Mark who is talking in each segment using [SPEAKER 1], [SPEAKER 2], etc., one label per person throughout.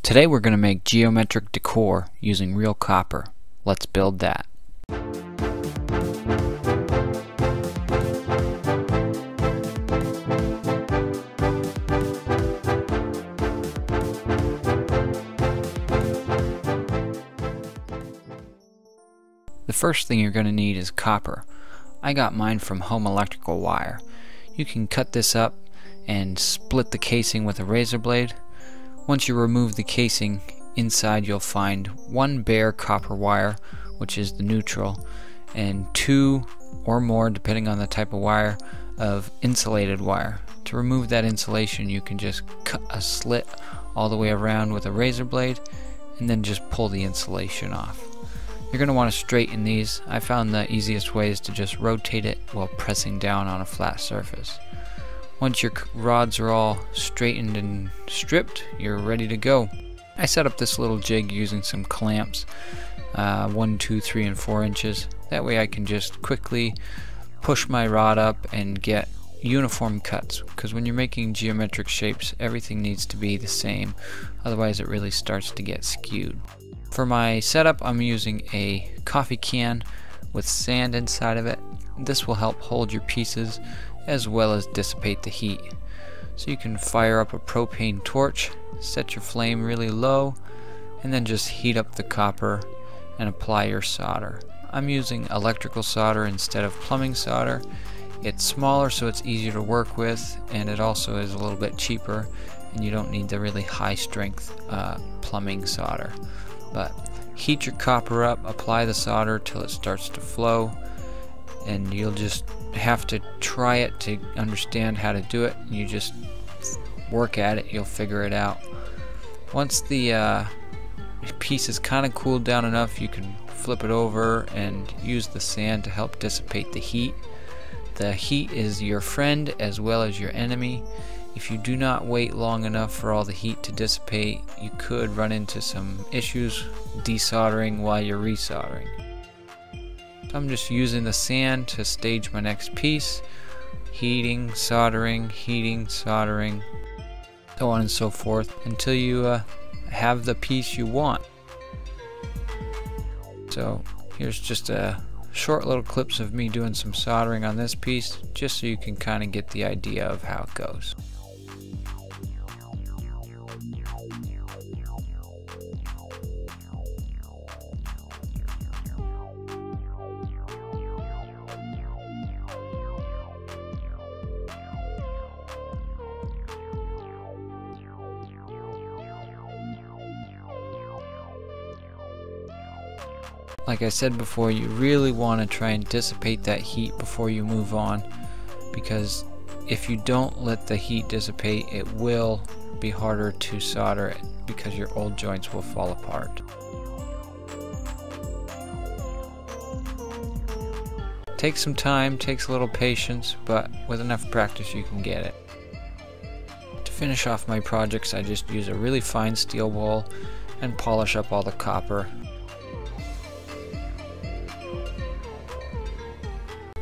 [SPEAKER 1] Today we're going to make geometric decor using real copper. Let's build that. The first thing you're going to need is copper. I got mine from Home Electrical Wire. You can cut this up and split the casing with a razor blade. Once you remove the casing, inside you'll find one bare copper wire, which is the neutral, and two or more, depending on the type of wire, of insulated wire. To remove that insulation, you can just cut a slit all the way around with a razor blade and then just pull the insulation off. You're going to want to straighten these. I found the easiest way is to just rotate it while pressing down on a flat surface. Once your rods are all straightened and stripped, you're ready to go. I set up this little jig using some clamps, 1, 2, 3, and 4 inches. That way I can just quickly push my rod up and get uniform cuts, because when you're making geometric shapes, everything needs to be the same, otherwise it really starts to get skewed. For my setup, I'm using a coffee can with sand inside of it. This will help hold your pieces as well as dissipate the heat. So you can fire up a propane torch, set your flame really low, and then just heat up the copper and apply your solder. I'm using electrical solder instead of plumbing solder. It's smaller, so it's easier to work with, and it also is a little bit cheaper, and you don't need the really high strength plumbing solder. But heat your copper up, apply the solder till it starts to flow, and you'll just have to try it to understand how to do it. You just work at it, you'll figure it out. Once the piece is kind of cooled down enough, you can flip it over and use the sand to help dissipate the heat. The heat is your friend as well as your enemy. If you do not wait long enough for all the heat to dissipate, you could run into some issues desoldering while you're resoldering. I'm just using the sand to stage my next piece, heating, soldering, so on and so forth, until you have the piece you want. So here's just a short little clips of me doing some soldering on this piece, just so you can kind of get the idea of how it goes. Like I said before, you really want to try and dissipate that heat before you move on, because if you don't let the heat dissipate, it will be harder to solder it because your old joints will fall apart. Takes some time, takes a little patience, but with enough practice you can get it. To finish off my projects, I just use a really fine steel wool and polish up all the copper.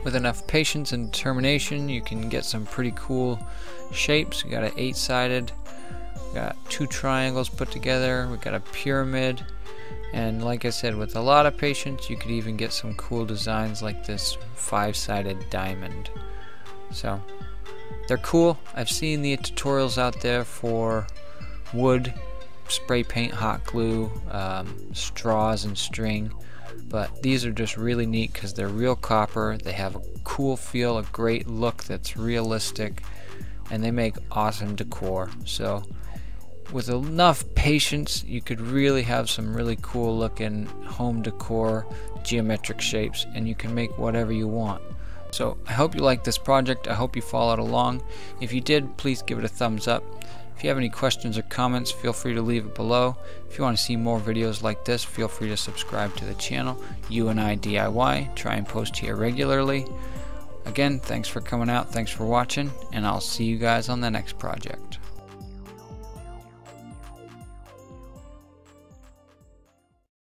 [SPEAKER 1] With enough patience and determination, you can get some pretty cool shapes. We got an 8-sided, we got 2 triangles put together, we got a pyramid, and like I said, with a lot of patience, you could even get some cool designs like this 5-sided diamond. So they're cool. I've seen the tutorials out there for wood, spray paint, hot glue, straws and string. But these are just really neat because they're real copper, they have a cool feel, a great look that's realistic, and they make awesome decor. So with enough patience, you could really have some really cool looking home decor, geometric shapes, and you can make whatever you want. So I hope you liked this project, I hope you followed along. If you did, please give it a thumbs up. If you have any questions or comments, feel free to leave it below. If you want to see more videos like this, feel free to subscribe to the channel. You and I DIY, try and post here regularly. Again, thanks for coming out, thanks for watching, and I'll see you guys on the next project.